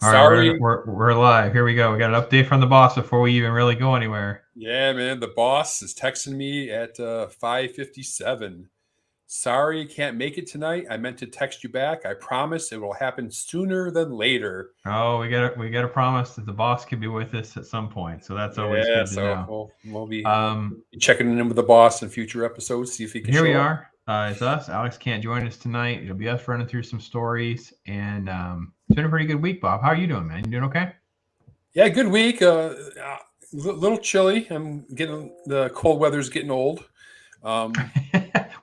All right, Sorry. we're live. Here we go. We got an update from the boss before we even really go anywhere. Yeah, man. The boss is texting me at 5:57. Sorry, can't make it tonight. I meant to text you back. I promise it will happen sooner than later. Oh, we got a promise that the boss could be with us at some point, so that's always Yeah, good to so know. we'll be Um, checking in with the boss in future episodes, see if he can Here we show up. are. It's us. Alex can't join us tonight. It'll be us running through some stories, and it's been a pretty good week, Bob. How are you doing, man? You doing okay? Yeah, good week. Little chilly. I'm getting the cold weather's getting old. Um,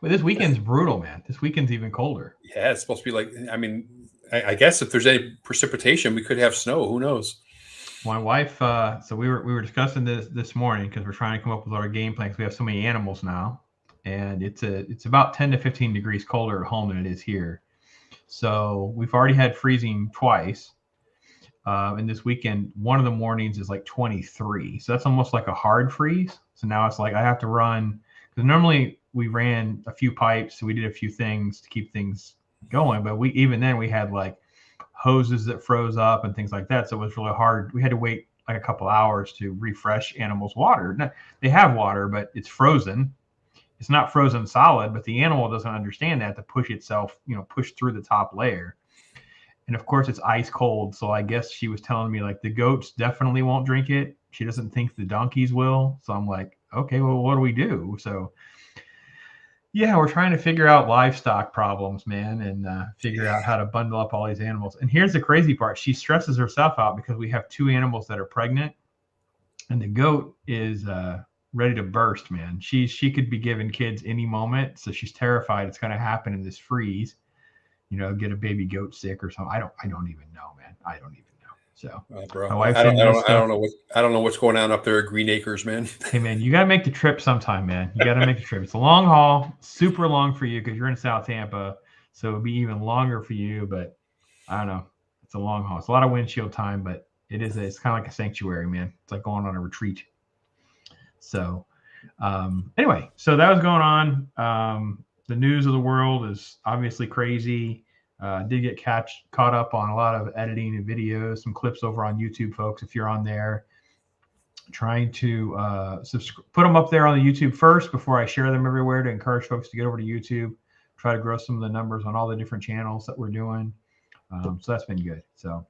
Well, this weekend's brutal, man. This weekend's even colder. yeah, it's supposed to be like. I mean, I guess if there's any precipitation, we could have snow. Who knows? My wife, so we were discussing this morning because we're trying to come up with our game plan because we have so many animals now, and it's about 10 to 15 degrees colder at home than it is here. So we've already had freezing twice, and this weekend one of the mornings is like 23. So that's almost like a hard freeze. So now it's like I have to run because normally we ran a few pipes, so we did a few things to keep things going, but we even then we had like hoses that froze up and things like that. So it was really hard. We had to wait like a couple hours to refresh animals' water. Now, they have water, but it's frozen. It's not frozen solid, but the animal doesn't understand that to push itself, push through the top layer. And of course, it's ice cold. So I guess she was telling me like the goats definitely won't drink it. She doesn't think the donkeys will. So I'm like, okay, well, what do we do? So yeah, we're trying to figure out livestock problems, man, and figure out how to bundle up all these animals. And here's the crazy part: she stresses herself out because we have two animals that are pregnant, and the goat is ready to burst, man. She could be giving kids any moment, so she's terrified it's going to happen in this freeze. Get a baby goat sick or something. I don't even know, man. I don't even know. So Bro, my wife's I don't, into I this don't, I don't stuff. know I don't know what's going on up there at Green Acres, man. Hey man, you got to make the trip sometime, man. You got to make the trip. It's a long haul, super long for you because you're in South Tampa, so it'll be even longer for you. But I don't know, it's a long haul. It's a lot of windshield time, but it's kind of like a sanctuary, man. It's like going on a retreat. So anyway, so that was going on. The news of the world is obviously crazy. Did get caught up on a lot of editing and videos, some clips over on YouTube, folks. If you're on there, trying to put them up there on the YouTube first before I share them everywhere to encourage folks to get over to YouTube, try to grow some of the numbers on all the different channels that we're doing. So that's been good. So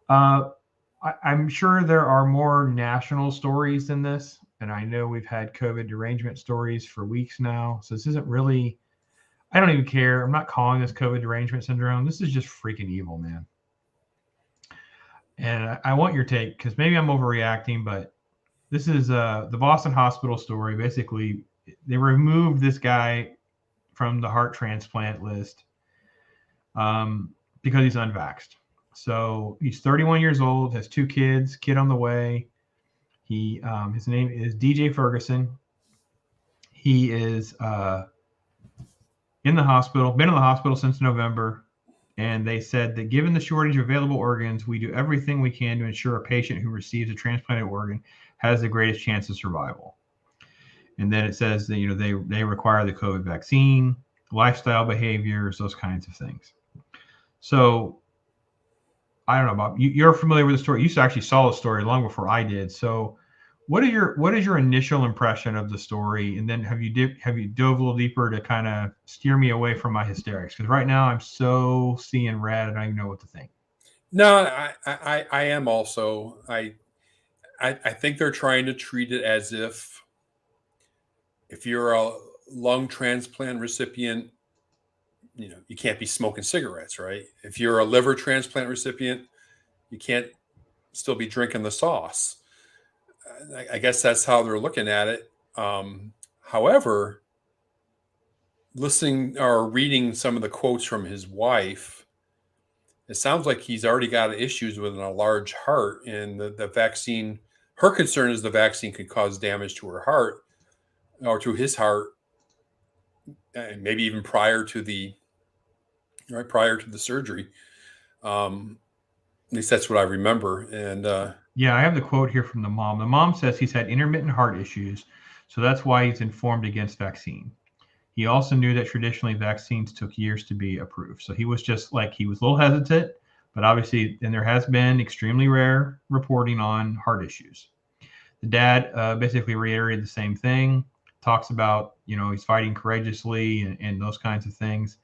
I'm sure there are more national stories than this. And I know we've had COVID derangement stories for weeks now. So this isn't really, I don't even care. I'm not calling this COVID derangement syndrome. This is just freaking evil, man. And I want your take because maybe I'm overreacting, but this is the Boston Hospital story. Basically, they removed this guy from the heart transplant list because he's unvaxxed. So he's 31 years old, has two kids, kid on the way. His name is DJ Ferguson. He is in the hospital, been in the hospital since November. And they said that given the shortage of available organs, we do everything we can to ensure a patient who receives a transplanted organ has the greatest chance of survival. And then it says that they require the COVID vaccine, lifestyle behaviors, those kinds of things. So I don't know, Bob. You're familiar with the story. You actually saw the story long before I did. So what is your initial impression of the story? And then have you dove a little deeper to kind of steer me away from my hysterics? Because right now I'm so seeing red, I don't even know what to think. No, I am also. I think they're trying to treat it as if you're a lung transplant recipient, you can't be smoking cigarettes, right? If you're a liver transplant recipient, you can't still be drinking the sauce. I guess that's how they're looking at it. However, listening or reading some of the quotes from his wife, it sounds like he's already got issues with a large heart, and the vaccine. Her concern is the vaccine could cause damage to her heart or to his heart, and maybe even prior to the surgery. At least that's what I remember. And Yeah, I have the quote here from the mom. The mom says he's had intermittent heart issues, so that's why he's informed against vaccine. He also knew that traditionally vaccines took years to be approved. So he was just like, he was a little hesitant, But obviously, and there has been extremely rare reporting on heart issues. The dad basically reiterated the same thing, talks about, he's fighting courageously and those kinds of things.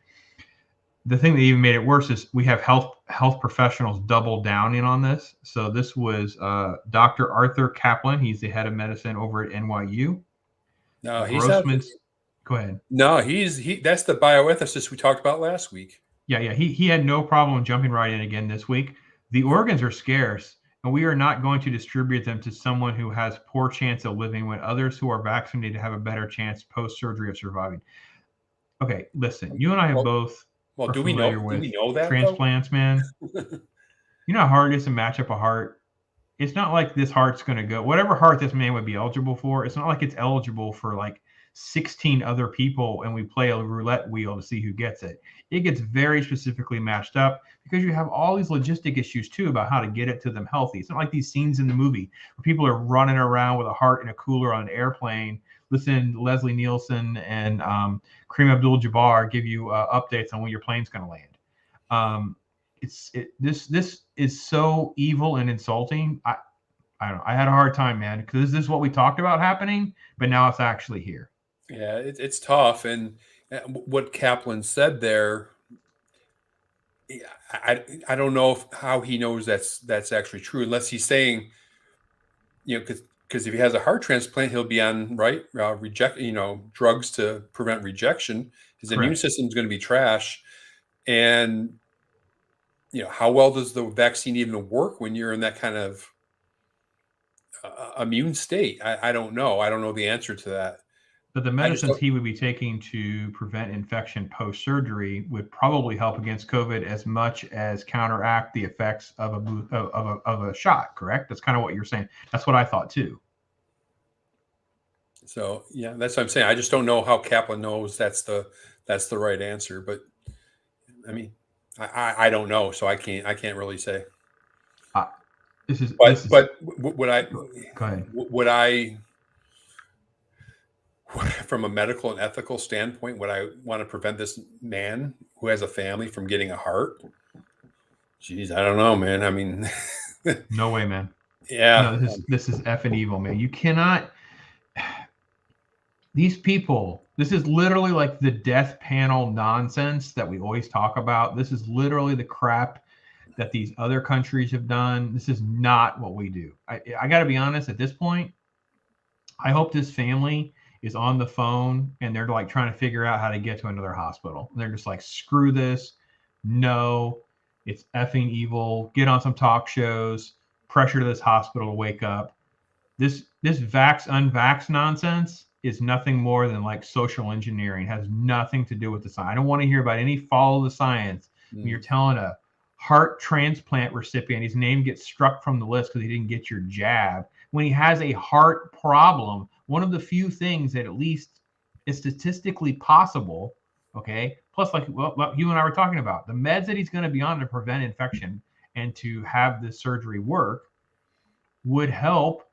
The thing that even made it worse is we have health professionals double down in on this. So this was Dr. Arthur Kaplan. He's the head of medicine over at NYU. No, he's not. Grossman's. Go ahead. No, that's the bioethicist we talked about last week. Yeah. He had no problem jumping right in again this week. The organs are scarce, and we are not going to distribute them to someone who has poor chance of living when others who are vaccinated have a better chance post-surgery of surviving. Okay, listen, you and I have both. Well, do we know that transplants, man? You know how hard it is to match up a heart? It's not like this heart's going to go, whatever heart this man would be eligible for, it's not like it's eligible for like 16 other people and we play a roulette wheel to see who gets it. It gets very specifically matched up because you have all these logistic issues too about how to get it to them healthy. It's not like these scenes in the movie where people are running around with a heart in a cooler on an airplane. Listen, Leslie Nielsen and Kareem Abdul-Jabbar give you updates on when your plane's going to land. This is so evil and insulting. I don't know. I had a hard time, man, because this is what we talked about happening, but now it's actually here. Yeah, it's tough. And what Kaplan said there, I don't know how he knows that's actually true, unless he's saying, because if he has a heart transplant, he'll be on drugs to prevent rejection. His Correct. Immune system is going to be trash, and how well does the vaccine even work when you're in that kind of immune state? I don't know. I don't know the answer to that. But the medicines he would be taking to prevent infection post-surgery would probably help against COVID as much as counteract the effects of a shot. Correct? That's kind of what you're saying. That's what I thought too. So yeah, that's what I'm saying. I just don't know how Kaplan knows that's the right answer. But I mean, I don't know, so I can't really say. Would I, from a medical and ethical standpoint, would I want to prevent this man who has a family from getting a heart? Jeez, I don't know, man. I mean, no way, man. Yeah, no, this is effing evil, man. You cannot. These people, this is literally like the death panel nonsense that we always talk about. This is literally the crap that these other countries have done. This is not what we do. I got to be honest, at this point, I hope this family is on the phone and they're like trying to figure out how to get to another hospital. And they're just like, screw this. No, it's effing evil. Get on some talk shows, pressure this hospital to wake up. This unvax nonsense is nothing more than like social engineering. It has nothing to do with the science. I don't want to hear about any follow the science. When you're telling a heart transplant recipient his name gets struck from the list because he didn't get your jab, when he has a heart problem, one of the few things that at least is statistically possible, okay, plus like what you and I were talking about, the meds that he's going to be on to prevent infection and to have this surgery work would help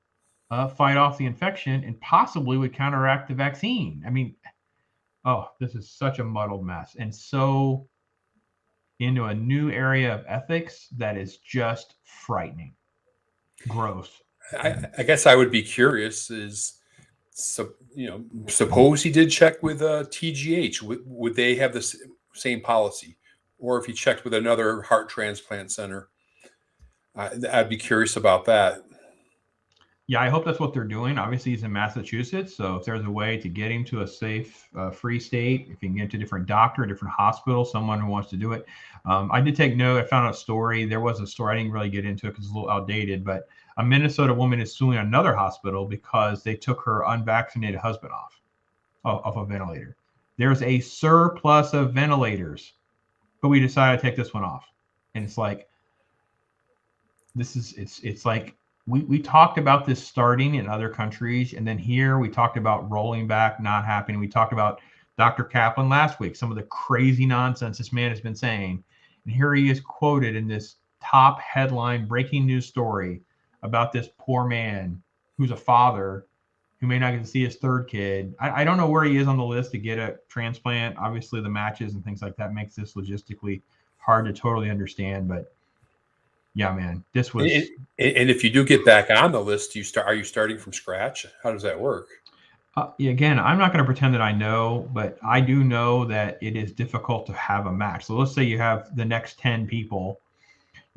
fight off the infection and possibly would counteract the vaccine. I mean, this is such a muddled mess and so into a new area of ethics that is just frightening. Gross. I guess I would be curious suppose he did check with TGH, would they have the same policy? Or if he checked with another heart transplant center, I'd be curious about that. Yeah, I hope that's what they're doing. Obviously, he's in Massachusetts, so if there's a way to get him to a safe, free state, if you can get to a different doctor, a different hospital, someone who wants to do it. I did take note. I found a story. There was a story. I didn't really get into it because it's a little outdated, but a Minnesota woman is suing another hospital because they took her unvaccinated husband off a ventilator. There's a surplus of ventilators, but we decided to take this one off. And it's like, it's like, we talked about this starting in other countries, and then here we talked about rolling back, not happening. We talked about Dr. Kaplan last week, some of the crazy nonsense this man has been saying. And here he is quoted in this top headline breaking news story about this poor man who's a father who may not get to see his third kid. I don't know where he is on the list to get a transplant. Obviously, the matches and things like that makes this logistically hard to totally understand, but Yeah, man, this was. And if you do get back on the list, are you starting from scratch? How does that work? Again, I'm not going to pretend that I know, but I do know that it is difficult to have a match. So let's say you have the next 10 people,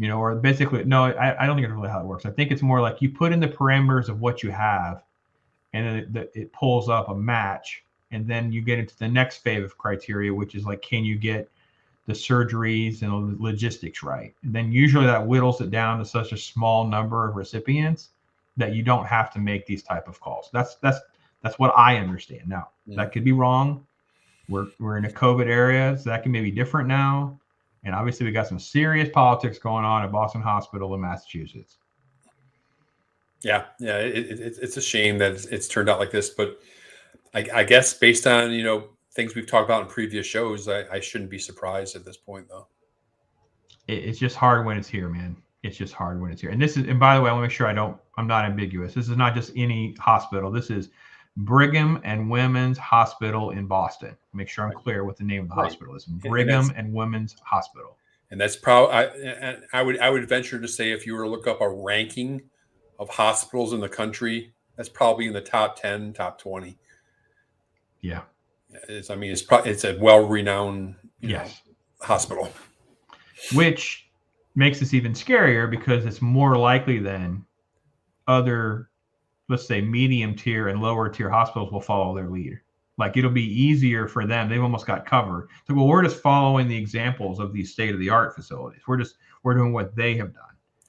or basically, no, I don't think it's really how it works. I think it's more like you put in the parameters of what you have, and then it pulls up a match, and then you get into the next phase of criteria, which is like, can you get the surgeries and the logistics right? And then usually that whittles it down to such a small number of recipients that you don't have to make these type of calls. That's what I understand. Now, that could be wrong. We're in a COVID area, so that can maybe be different now. And obviously, we got some serious politics going on at Boston Hospital in Massachusetts. Yeah, it's a shame that it's turned out like this, but I guess based on things we've talked about in previous shows, I shouldn't be surprised at this point, though. It's just hard when it's here, man. It's just hard when it's here. And by the way, I want to make sure I'm not ambiguous. This is not just any hospital. This is Brigham and Women's Hospital in Boston. Make sure I'm clear what the name of the hospital is. Brigham and Women's Hospital. And that's probably, I would venture to say, if you were to look up a ranking of hospitals in the country, that's probably in the top 10, top 20. Yeah. It's a well-renowned hospital. Which makes this even scarier because it's more likely than other, let's say, medium tier and lower tier hospitals will follow their lead. Like, it'll be easier for them. They've almost got covered. So, well, we're just following the examples of these state-of-the-art facilities. We're doing what they have done.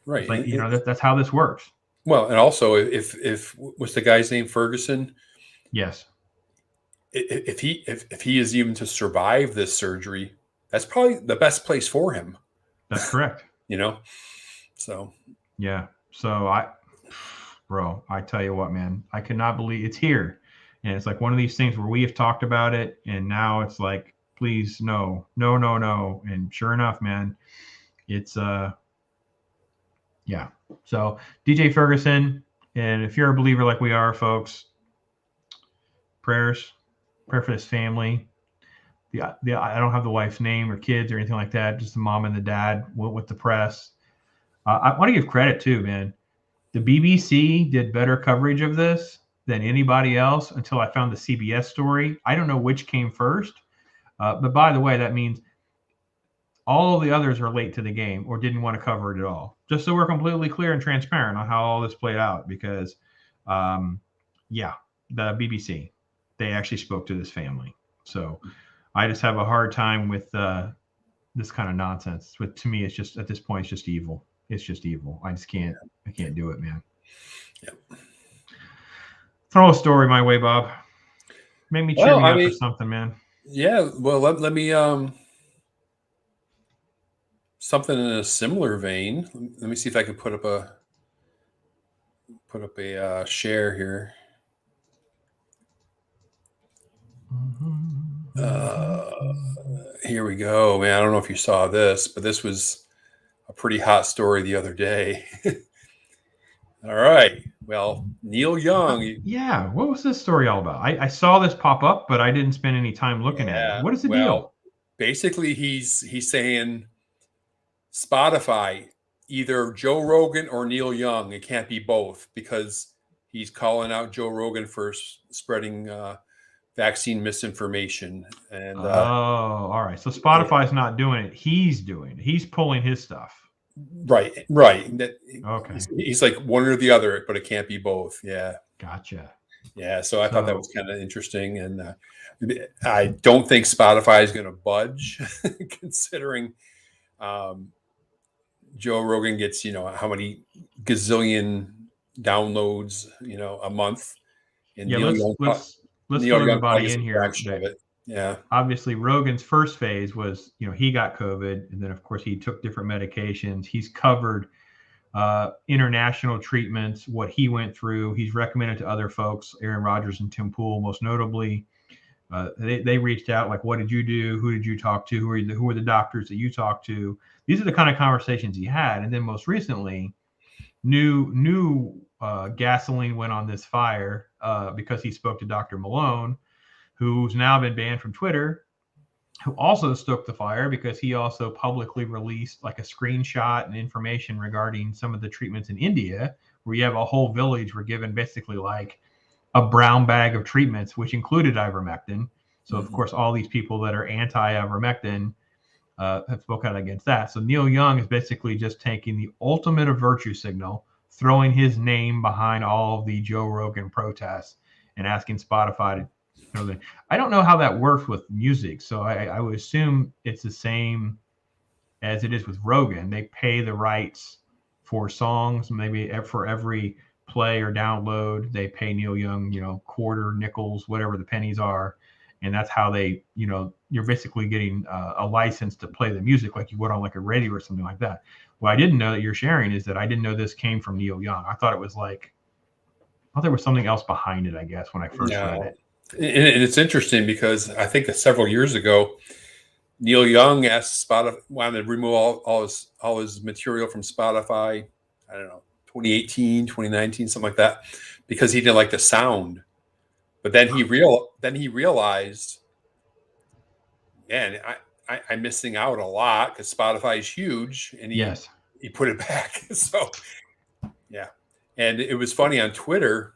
Right. Like, that's how this works. Well, and also, if what's the guy's name, Ferguson? Yes. If he is even to survive this surgery, that's probably the best place for him. That's correct. So. Yeah. So I tell you what, man, I cannot believe it's here. And it's like one of these things where we have talked about it, and now it's like, please, no. And sure enough, man, it's yeah. So DJ Ferguson, and if you're a believer like we are, folks, prayer for this family. I don't have the wife's name or kids or anything like that. Just the mom and the dad went with the press. I want to give credit too, man. The BBC did better coverage of this than anybody else until I found the CBS story. I don't know which came first, but by the way, that means all of the others are late to the game or didn't want to cover it at all. Just so we're completely clear and transparent on how all this played out, because, the BBC, they actually spoke to this family. So I just have a hard time with this kind of nonsense. But to me, it's just, at this point, it's just evil. It's just evil. I can't do it, man. Yep. Throw a story my way, Bob. Make me cheer me up for something, man. Yeah. Well, let me something in a similar vein. Let me see if I can put up a share here. Here we go, man. I don't know if you saw this, but this was a pretty hot story the other day. All right. Well, Neil Young. Yeah. What was this story all about? I saw this pop up, but I didn't spend any time looking at it. What is the deal? Basically, he's saying Spotify, either Joe Rogan or Neil Young. It can't be both, because he's calling out Joe Rogan for spreading vaccine misinformation. And all right. So Spotify's not doing it. He's doing it. He's pulling his stuff. Right. Okay. He's like one or the other, but it can't be both. Yeah. Gotcha. Yeah. So I thought that was kind of interesting. And I don't think Spotify is going to budge, considering Joe Rogan gets, how many gazillion downloads, a month. And let's throw everybody in here. Yeah. Obviously, Rogan's first phase was, he got COVID, and then of course he took different medications. He's covered international treatments, what he went through. He's recommended to other folks, Aaron Rodgers and Tim Pool, most notably. They reached out, like, what did you do? Who did you talk to? Who were the doctors that you talked to? These are the kind of conversations he had. And then most recently, new gasoline went on this fire because he spoke to Dr. Malone, who's now been banned from Twitter who also stoked the fire because he also publicly released like a screenshot and information regarding some of the treatments in India, where you have a whole village were given basically like a brown bag of treatments, which included ivermectin. So, of course, all these people that are anti-ivermectin have spoken out against that. So Neil Young is basically just taking the ultimate of virtue signal, throwing his name behind all of the Joe Rogan protests and asking Spotify to. I don't know how that works with music, so I would assume it's the same as it is with Rogan. They pay the rights for songs, maybe for every play or download, they pay Neil Young, quarter, nickels, whatever the pennies are. And that's how they, you're basically getting a license to play the music like you would on like a radio or something like that. What I didn't know that you're sharing is that I didn't know this came from Neil Young. I thought it was like, I thought there was something else behind it, I guess, when I first read it. And it's interesting because I think that several years ago, Neil Young asked Spotify, wanted to remove all his material from Spotify. I don't know, 2018, 2019, something like that, because he didn't like the sound. But then he realized, man, I'm missing out a lot because Spotify is huge, and he put it back. So yeah, and it was funny on Twitter.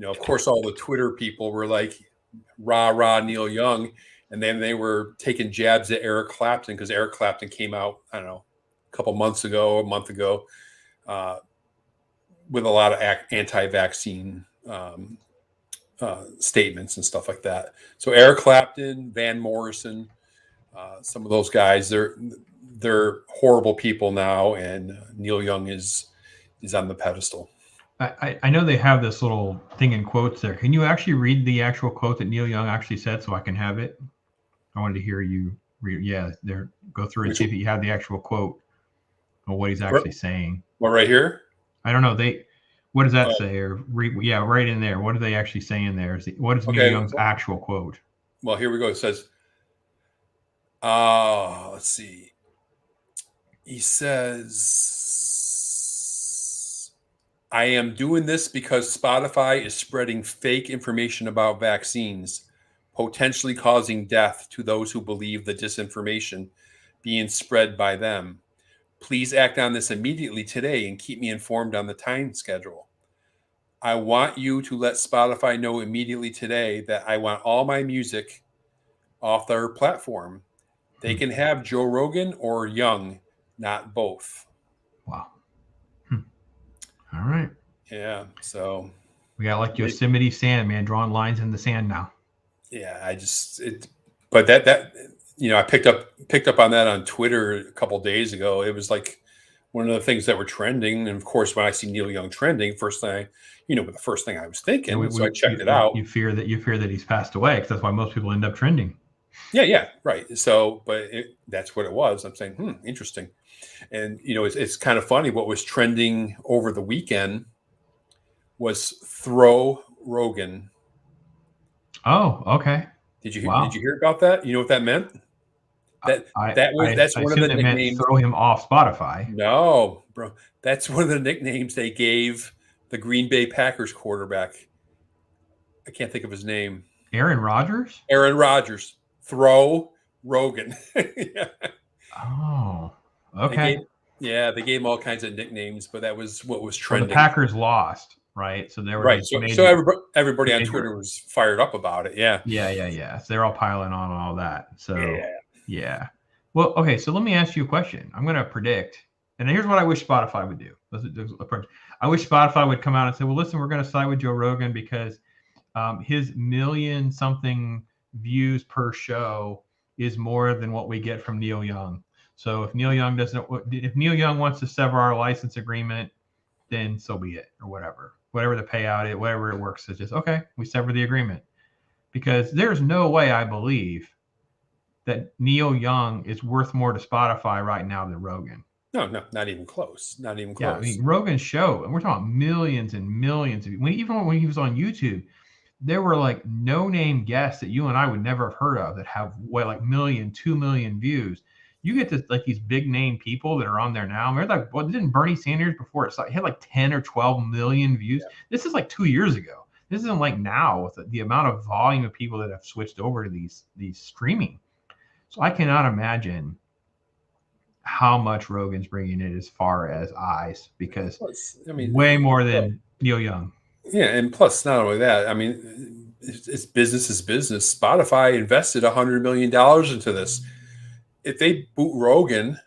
Of course, all the Twitter people were like, "Rah rah, Neil Young," and then they were taking jabs at Eric Clapton because Eric Clapton came out, I don't know, a month ago, with a lot of anti-vaccine statements and stuff like that. So Eric Clapton, Van Morrison, some of those guys, they're horrible people now, and Neil Young is on the pedestal. I know they have this little thing in quotes there. Can you actually read the actual quote that Neil Young actually said so I can have it? I wanted to hear you read. Yeah, there. Go through and see if you have the actual quote of what he's actually saying. What, right here? I don't know. What does that say? Or right in there. What are they actually saying there? What is Neil Young's actual quote? Well, here we go. It says, let's see. He says, I am doing this because Spotify is spreading fake information about vaccines, potentially causing death to those who believe the disinformation being spread by them. Please act on this immediately today and keep me informed on the time schedule. I want you to let Spotify know immediately today that I want all my music off their platform. They can have Joe Rogan or Young, not both. Wow. All right. Yeah. So we got like Yosemite sand, man, drawing lines in the sand now. Yeah. But that I picked up on that on Twitter a couple of days ago. It was like one of the things that were trending. And of course, when I see Neil Young trending, the first thing I was thinking, so I checked it out. You fear that he's passed away because that's why most people end up trending. Yeah, right. So, but that's what it was. I'm saying, interesting. And, it's kind of funny. What was trending over the weekend was throw Rogan. Oh, okay. Did you hear about that? You know what that meant? That's one of the nicknames. Throw him off Spotify. No, bro. That's one of the nicknames they gave the Green Bay Packers quarterback. I can't think of his name. Aaron Rodgers? Aaron Rodgers. Throw Rogan. Yeah. Oh, okay. They gave him all kinds of nicknames, but that was what was trending. Well, the Packers lost, right? So they were right. So everybody on Twitter was fired up about it. Yeah. Yeah. So they're all piling on all that. So yeah. Well, okay. So let me ask you a question. I'm going to predict, and here's what I wish Spotify would do. I wish Spotify would come out and say, "Well, listen, we're going to side with Joe Rogan because his million something views per show is more than what we get from Neil Young. So if Neil Young wants to sever our license agreement, then so be it, or whatever the payout is, whatever it works. It's just, okay, we sever the agreement, because there's no way I believe that Neil Young is worth more to Spotify right now than Rogan. No, not even close. Not even close. Yeah, I mean, Rogan's show, and we're talking millions and millions of, even when he was on YouTube, there were like no-name guests that you and I would never have heard of that have like 1 million, 2 million views. You get to like these big name people that are on there now. They're like, didn't Bernie Sanders before he had like 10 or 12 million views? Yeah. This is like 2 years ago. This isn't like now with the amount of volume of people that have switched over to these streaming. So I cannot imagine how much Rogan's bringing in as far as eyes, because Plus, I mean, way more than Neil Young. yeah, and plus, not only that, I mean, it's business is business. Spotify invested $100 million into this. If they boot Rogan,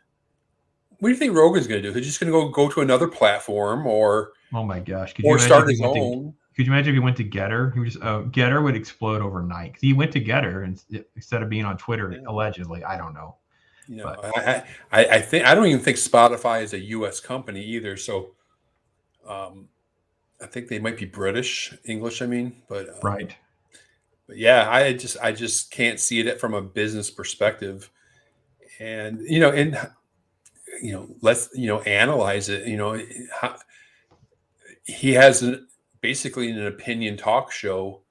what do you think Rogan's going to do? He's just going to go to another platform or Oh my gosh! Could you imagine start if he his went to? own? Could you imagine if he went to Getter? He would just Getter would explode overnight. 'Cause he went to Getter and instead of being on Twitter, allegedly. I don't know. You know, But I think I don't even think Spotify is a U.S. company either. So, I think they might be British, English. I mean, right. but yeah, I just can't see it from a business perspective, and let's analyze it. He has basically an opinion talk show.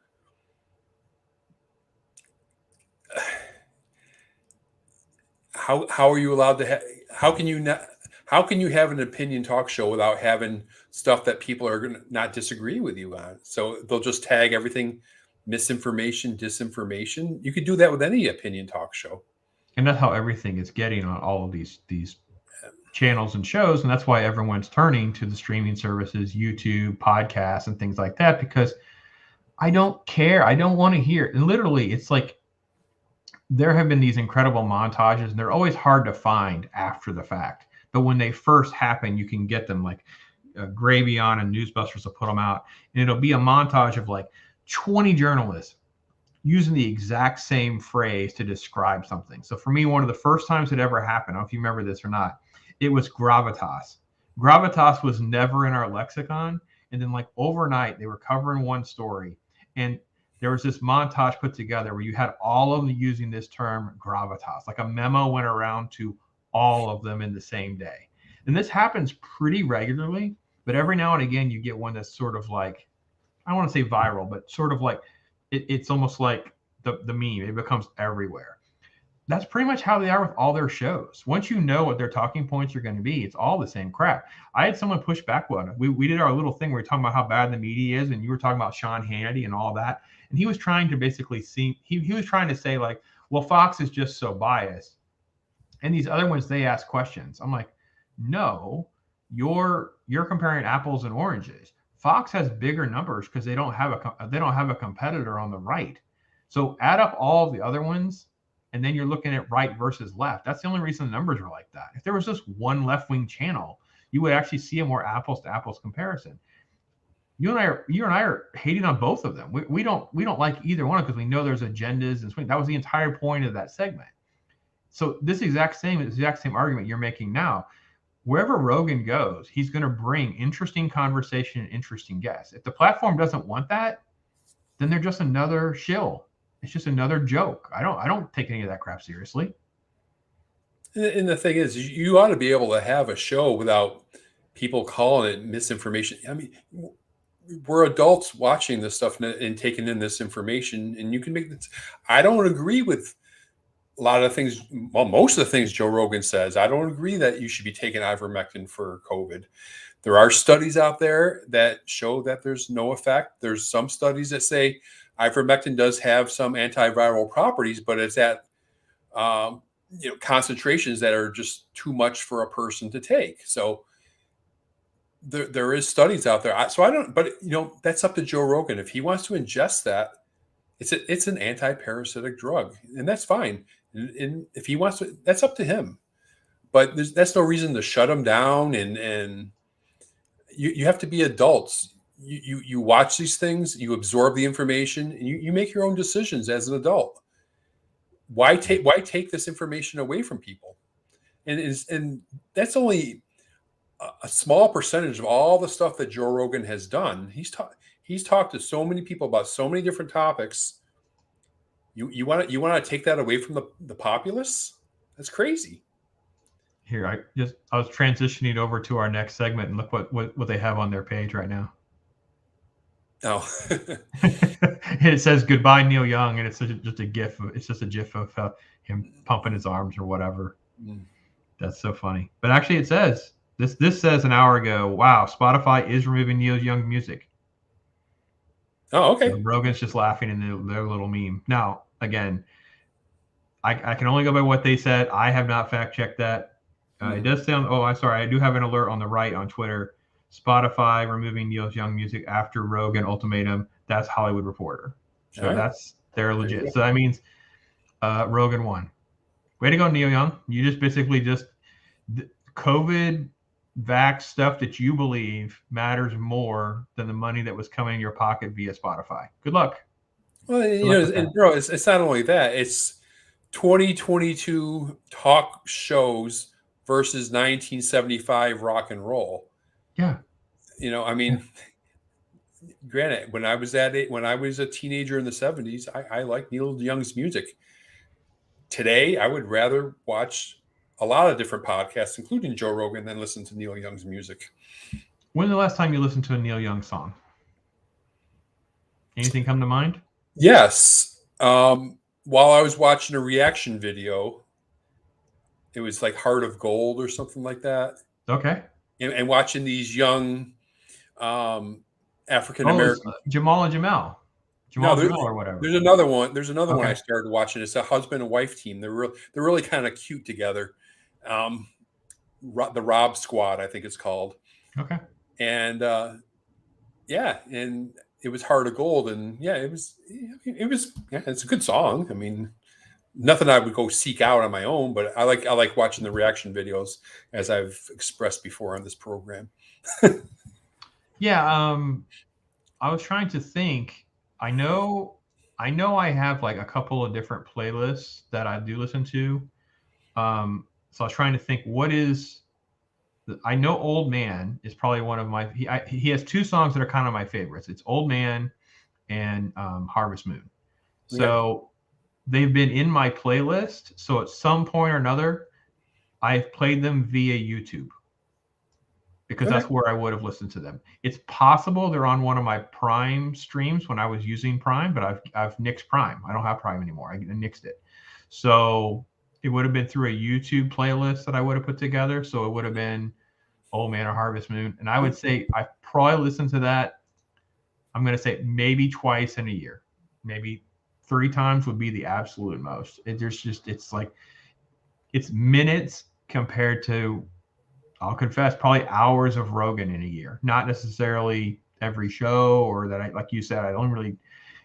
How are you allowed to how can you have an opinion talk show without having stuff that people are going to not disagree with you on? So they'll just tag everything misinformation, disinformation. You could do that with any opinion talk show. And that's how everything is getting on all of these channels and shows, and that's why everyone's turning to the streaming services, YouTube, podcasts, and things like that, because I don't care. I don't want to hear. And literally, it's like there have been these incredible montages, and they're always hard to find after the fact. But when they first happen, you can get them, like Gravy on and Newsbusters will put them out, and it'll be a montage of like 20 journalists using the exact same phrase to describe something. So for me, one of the first times it ever happened, I don't know if you remember this or not, it was gravitas. Gravitas was never in our lexicon. And then like overnight, they were covering one story, and there was this montage put together where you had all of them using this term gravitas. Like a memo went around to all of them in the same day. And this happens pretty regularly, but every now and again you get one that's sort of like, I don't want to say viral, but sort of like it's almost like the meme. It becomes everywhere. That's pretty much how they are with all their shows. Once you know what their talking points are going to be, it's all the same crap. I had someone push back on it. We did our little thing where we were talking about how bad the media is, and you were talking about Sean Hannity and all that. And he was trying to basically he was trying to say like, well, Fox is just so biased. And these other ones, they ask questions. I'm like, no, you're comparing apples and oranges. Fox has bigger numbers because they don't have a competitor on the right. So add up all of the other ones, and then you're looking at right versus left. That's the only reason the numbers are like that. If there was just one left-wing channel, you would actually see a more apples to apples comparison. You and I are hating on both of them. We don't like either one because we know there's agendas and swing. That was the entire point of that segment. So this exact same argument you're making now. Wherever Rogan goes, he's going to bring interesting conversation and interesting guests. If the platform doesn't want that, then they're just another shill. It's just another joke. I don't take any of that crap seriously. And the thing is, you ought to be able to have a show without people calling it misinformation. I mean, we're adults watching this stuff and taking in this information, and you can make this. I don't agree with a lot of things. Well, most of the things Joe Rogan says. I don't agree that you should be taking ivermectin for COVID. There are studies out there that show that there's no effect. There's some studies that say ivermectin does have some antiviral properties, but it's at concentrations that are just too much for a person to take. So there is studies out there. But that's up to Joe Rogan. If he wants to ingest that, it's an anti-parasitic drug, and that's fine. And if he wants to, that's up to him. But that's no reason to shut him down. And you have to be adults. You watch these things, you absorb the information, and you make your own decisions as an adult. Why take this information away from people? And that's only a small percentage of all the stuff that Joe Rogan has done. He's talked to so many people about so many different topics. You want to take that away from the populace? That's crazy. Here, I was transitioning over to our next segment, and look what they have on their page right now. Oh, and it says goodbye Neil Young, and it's just a gif. It's just a gif of him pumping his arms or whatever. That's so funny. But actually, it says this says an hour ago. Wow, Spotify is removing Neil Young music. Oh, okay. So Rogan's just laughing in their little meme. Now, again, I can only go by what they said. I have not fact checked that. It does sound. Oh, I'm sorry. I do have an alert on the right on Twitter. Spotify removing Neil Young music after Rogan ultimatum. That's Hollywood Reporter. So Right. they're legit. So that means Rogan won. Way to go, Neil Young. You just basically COVID vax stuff that you believe matters more than the money that was coming in your pocket via Spotify. Good luck. Well, and bro, it's not only that. It's 2022 talk shows versus 1975 rock and roll. Yeah. I mean, granted, when I was a teenager in the 70s, I liked Neil Young's music. Today, I would rather watch a lot of different podcasts, including Joe Rogan, than listen to Neil Young's music. When's the last time you listened to a Neil Young song? Anything come to mind? Yes. While I was watching a reaction video, it was like Heart of Gold or something like that. Okay. And watching these young African American Jamal and Jamel. Jamal or whatever. There's another one. There's another one I started watching. It's a husband and wife team. They're really kind of cute together. The Rob Squad, I think it's called. Okay. And and it was Heart of Gold, and it's a good song. I mean, nothing I would go seek out on my own, but I like watching the reaction videos, as I've expressed before on this program. Yeah, I was trying to think. I know I have like a couple of different playlists that I do listen to. So I was trying to think I know Old Man is probably one of my. He has two songs that are kind of my favorites. It's Old Man and Harvest Moon. So they've been in my playlist. So at some point or another, I've played them via YouTube because that's where I would have listened to them. It's possible they're on one of my Prime streams when I was using Prime, but I've nixed Prime. I don't have Prime anymore. I nixed it. So it would have been through a YouTube playlist that I would have put together. So it would have been Old Man or Harvest Moon. And I would say I probably listened to that. I'm going to say maybe twice in a year. Maybe 3 times would be the absolute most. It's minutes compared to, I'll confess, probably hours of Rogan in a year. Not necessarily every show, or that like you said,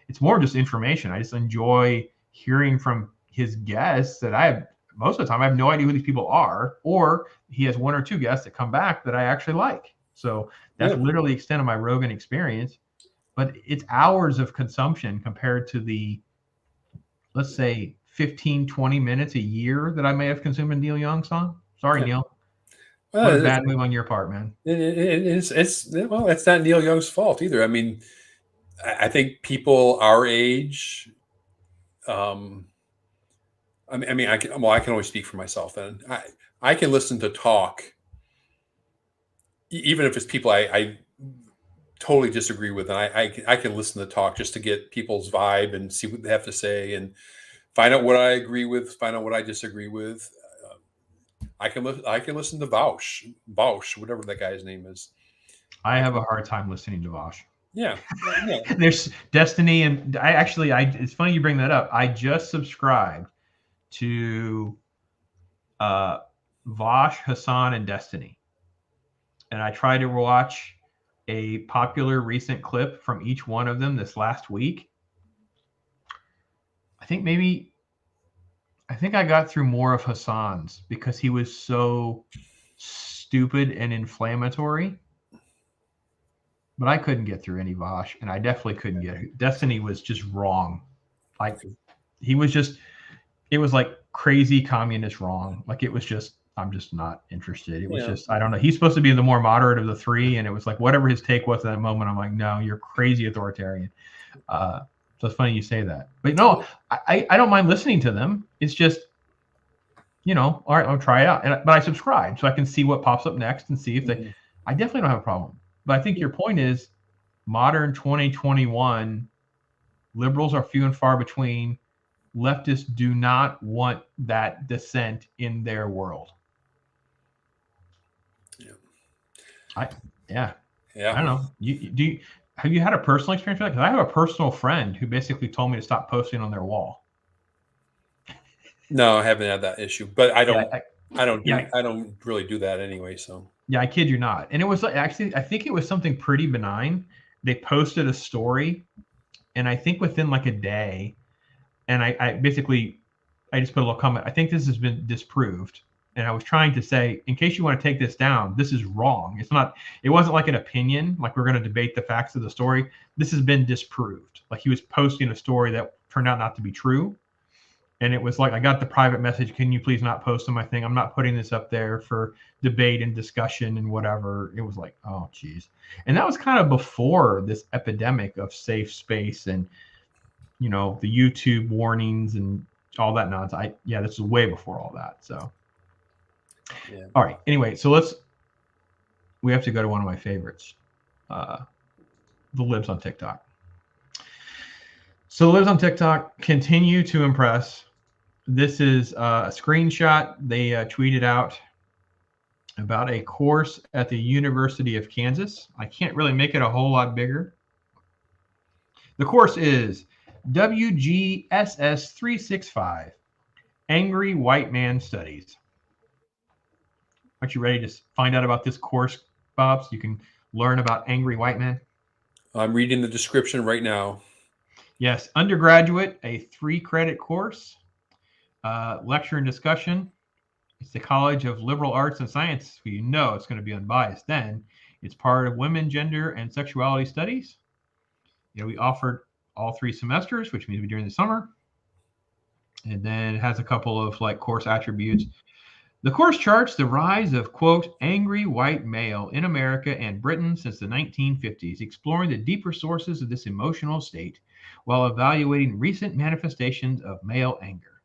it's more just information. I just enjoy hearing from his guests that most of the time I have no idea who these people are, or he has 1 or 2 guests that come back that I actually like. So that's literally the extent of my Rogan experience, but it's hours of consumption compared to the, let's say 15, 20 minutes a year that I may have consumed a Neil Young song. Sorry, Neil. What a bad move on your part, man. It's not Neil Young's fault either. I mean, I think people our age, I can only speak for myself. Then I can listen to talk, even if it's people I totally disagree with, and I can listen to talk just to get people's vibe and see what they have to say and find out what I agree with, find out what I disagree with. I can listen to Vaush, whatever that guy's name is. I have a hard time listening to Vaush. Yeah. There's Destiny, and it's funny you bring that up. I just subscribed to Vaush, Hassan, and Destiny, and I tried to watch a popular recent clip from each one of them this last week. I think I got through more of Hassan's because he was so stupid and inflammatory. But I couldn't get through any Vaush, and I definitely couldn't get it. Destiny was just wrong. Like it was like crazy communist wrong. Like it was just, I'm just not interested. It was just, I don't know. He's supposed to be the more moderate of the 3, and it was like whatever his take was at that moment, I'm like, no, you're crazy authoritarian. So it's funny you say that. But no, I don't mind listening to them. It's just, all right, I'll try it out. But I subscribe so I can see what pops up next and see if I definitely don't have a problem. But I think your point is modern 2021, liberals are few and far between. Leftists do not want that dissent in their world. I don't know. Have you had a personal experience with that? Because I have a personal friend who basically told me to stop posting on their wall. No, I haven't had that issue, but I don't. Yeah, I don't really do that anyway. So yeah, I kid you not. And it was actually, I think it was something pretty benign. They posted a story, and I think within like a day, and I basically, I just put a little comment. I think this has been disproved. And I was trying to say, in case you want to take this down, this is wrong. It's not, it wasn't like an opinion, like we're going to debate the facts of the story. This has been disproved. Like he was posting a story that turned out not to be true. And it was like, I got the private message, can you please not post on my thing? I'm not putting this up there for debate and discussion and whatever. It was like, oh, geez. And that was kind of before this epidemic of safe space and, you know, the YouTube warnings and all that nonsense. Yeah, this is way before all that. So, yeah. All right. Anyway, so we have to go to one of my favorites, the libs on TikTok. So the libs on TikTok continue to impress. This is a screenshot they tweeted out about a course at the University of Kansas. I can't really make it a whole lot bigger. The course is WGSS 365, Angry White Man Studies. Aren't you ready to find out about this course, Bob, so you can learn about angry white men? I'm reading the description right now. Yes, undergraduate, a 3-credit course, lecture and discussion. It's the College of Liberal Arts and Science. You know it's going to be unbiased then. It's part of Women, Gender, and Sexuality Studies. You know, we offered all 3 semesters, which means during the summer. And then it has a couple of like course attributes. The course charts the rise of, quote, angry white male in America and Britain since the 1950s, exploring the deeper sources of this emotional state while evaluating recent manifestations of male anger.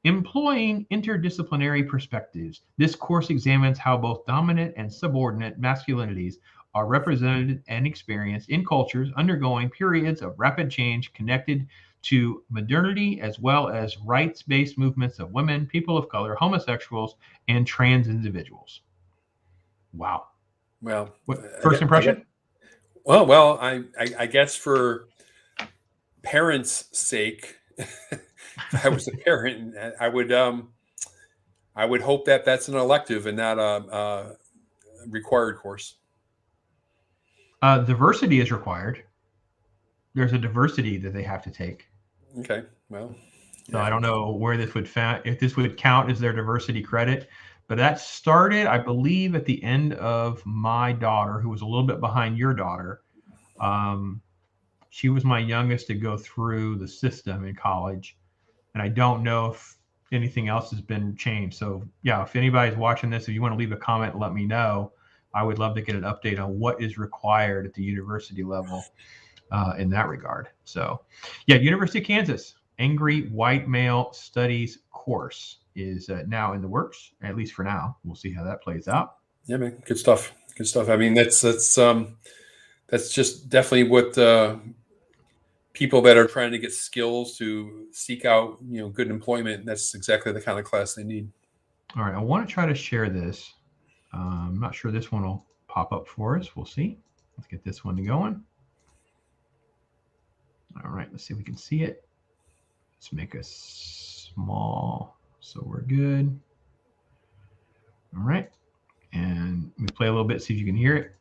Employing interdisciplinary perspectives, this course examines how both dominant and subordinate masculinities are represented and experienced in cultures undergoing periods of rapid change connected to modernity, as well as rights-based movements of women, people of color, homosexuals, and trans individuals. Wow. Well, first impression? I guess for parents' sake, if I was a parent, I would hope that that's an elective and not a required course. Diversity is required. There's a diversity that they have to take. Okay, well, so I don't know where this would if this would count as their diversity credit, but that started, I believe, at the end of my daughter, who was a little bit behind your daughter. She was my youngest to go through the system in college, and I don't know if anything else has been changed. So yeah, if anybody's watching this, if you want to leave a comment, let me know. I would love to get an update on what is required at the university level. In that regard. So yeah, University of Kansas, Angry White Male Studies course is now in the works, at least for now. We'll see how that plays out. Yeah, man, good stuff. Good stuff. I mean, that's just definitely what people that are trying to get skills to seek out, you know, good employment. That's exactly the kind of class they need. All right, I want to try to share this. I'm not sure this one will pop up for us. We'll see. Let's get this one going. All right, let's see if we can see it. Let's make it small so we're good. All right, and we play a little bit, see if you can hear it.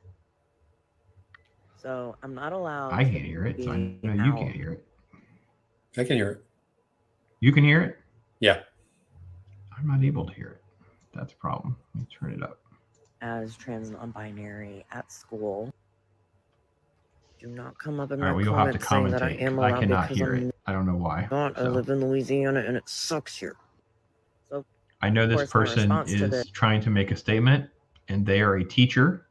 So I'm not allowed. I can't hear it, so I know you can't hear it. I can hear it. You can hear it? Yeah. I'm not able to hear it. That's a problem. Let me turn it up. As trans and non-binary at school. Do not come up in my comments saying that I am allowed. I cannot hear it. I don't know why. I live in Louisiana and it sucks here. So I know this person is trying to make a statement, and they are a teacher,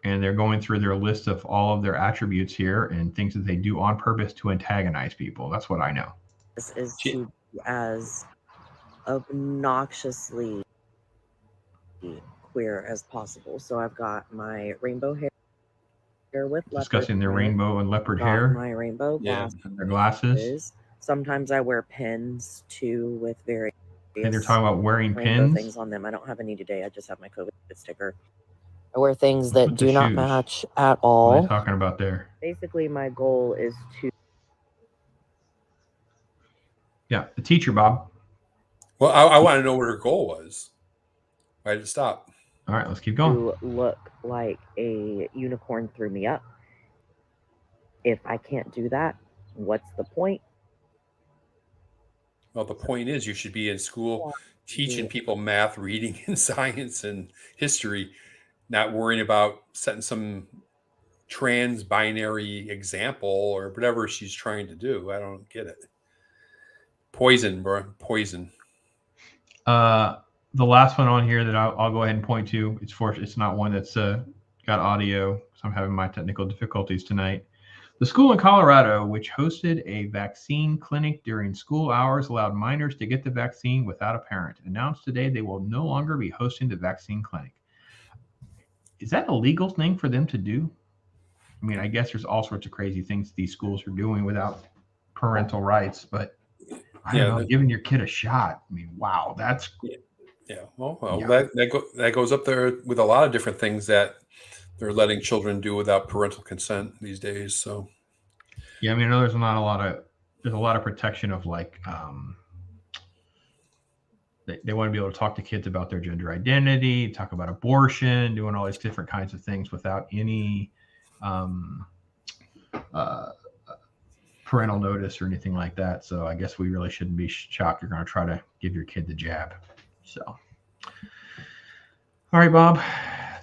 and they're going through their list of all of their attributes here and things that they do on purpose to antagonize people. That's what I know. This is to be as obnoxiously queer as possible. So I've got my rainbow hair with discussing their rainbow and leopard hair. My rainbow glasses. And their glasses. Sometimes I wear pins too with various. And they're talking about wearing pins. Things on them. I don't have any today. I just have my COVID sticker. I wear things that do not match at all. What are they talking about there? Basically, my goal is to. Yeah, the teacher, Bob. Well, I want to know what her goal was. Why did it stop? All right, let's keep going. To look like a unicorn threw me up. If I can't do that, what's the point? Well, the point is you should be in school teaching people math, reading, and science and history, not worrying about setting some trans-binary example or whatever she's trying to do. I don't get it. Poison, bro. Poison. The last one on here that I'll go ahead and point to, it's not one that's got audio, so I'm having my technical difficulties tonight. The school in Colorado, which hosted a vaccine clinic during school hours, allowed minors to get the vaccine without a parent, announced today they will no longer be hosting the vaccine clinic. Is that a legal thing for them to do? I mean, I guess there's all sorts of crazy things these schools are doing without parental rights, but I don't know, giving your kid a shot. I mean, wow, that's... Yeah, well yeah. That goes up there with a lot of different things that they're letting children do without parental consent these days. So, yeah, I mean, I know there's a lot of protection of like they want to be able to talk to kids about their gender identity, talk about abortion, doing all these different kinds of things without any parental notice or anything like that. So I guess we really shouldn't be shocked you're going to try to give your kid the jab. So, all right, Bob,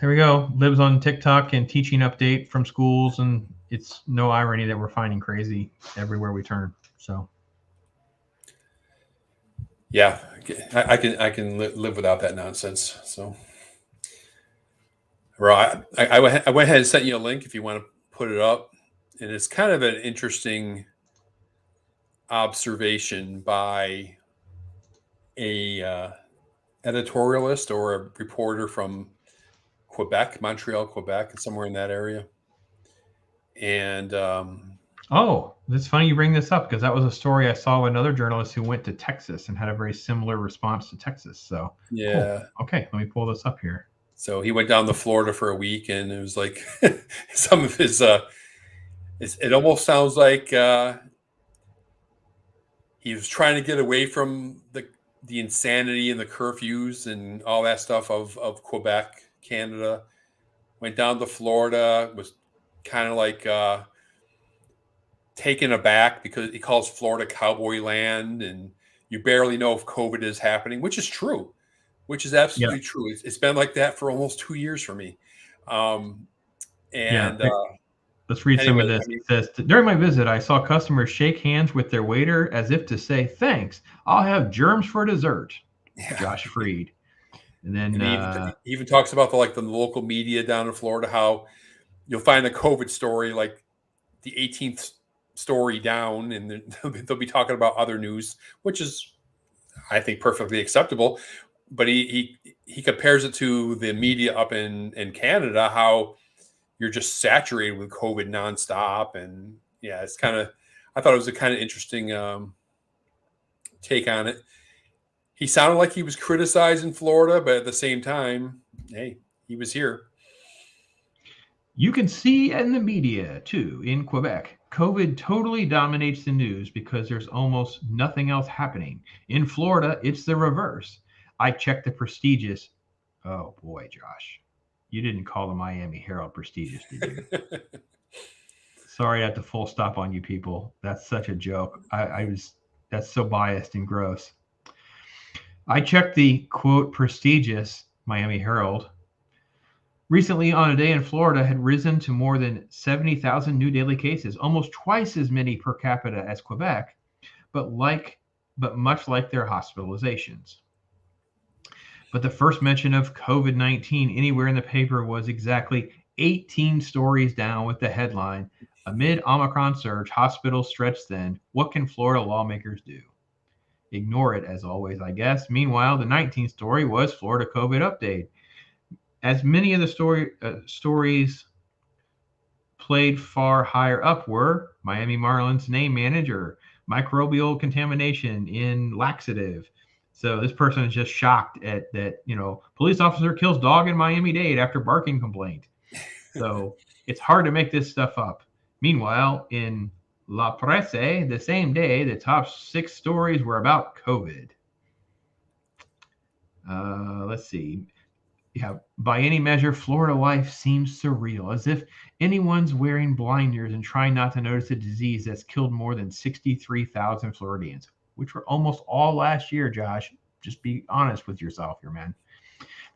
there we go. Libs on TikTok and teaching update from schools, and it's no irony that we're finding crazy everywhere we turn. So, yeah, I can live without that nonsense. So, right, I went ahead and sent you a link if you want to put it up, and it's kind of an interesting observation by a editorialist or a reporter from Quebec, Montreal, Quebec, somewhere in that area. And oh, it's funny you bring this up because that was a story I saw with another journalist who went to Texas and had a very similar response to Texas. So yeah, cool. Okay, let me pull this up here. So he went down to Florida for a week, and it was like some of his. It almost sounds like he was trying to get away from the insanity and the curfews and all that stuff of Quebec, Canada. Went down to Florida, was kind of like taken aback because he calls Florida cowboy land, and you barely know if COVID is happening, which is true, which is absolutely true. It's been like that for almost 2 years for me. Let's read some of this. It says, during my visit, I saw customers shake hands with their waiter as if to say, thanks, I'll have germs for dessert. Yeah. Josh Freed. And then he even talks about the local media down in Florida, how you'll find a COVID story like the 18th story down, and they'll be talking about other news, which is, I think, perfectly acceptable. But he compares it to the media up in Canada, how you're just saturated with COVID nonstop. And yeah, it's kind of, I thought it was a kind of interesting take on it. He sounded like he was criticizing Florida, but at the same time, hey, he was here. You can see in the media too, in Quebec, COVID totally dominates the news because there's almost nothing else happening. In Florida, it's the reverse. I checked the prestigious. Oh boy, Josh. You didn't call the Miami Herald prestigious, did you? Sorry I had to full stop on you people. That's such a joke. That's so biased and gross. I checked the, quote, prestigious Miami Herald. Recently, on a day in Florida, had risen to more than 70,000 new daily cases, almost twice as many per capita as Quebec, but much like their hospitalizations. But the first mention of COVID-19 anywhere in the paper was exactly 18 stories down with the headline, amid Omicron surge, hospitals stretched thin. What can Florida lawmakers do? Ignore it, as always, I guess. Meanwhile, the 19th story was Florida COVID update. As many of the stories played far higher up were Miami Marlins name manager, microbial contamination in laxative. So this person is just shocked at that, police officer kills dog in Miami-Dade after barking complaint. So it's hard to make this stuff up. Meanwhile, in La Presse, the same day, the top 6 stories were about COVID. Let's see. Yeah, by any measure, Florida life seems surreal, as if anyone's wearing blinders and trying not to notice a disease that's killed more than 63,000 Floridians, which were almost all last year, Josh. Just be honest with yourself here, man.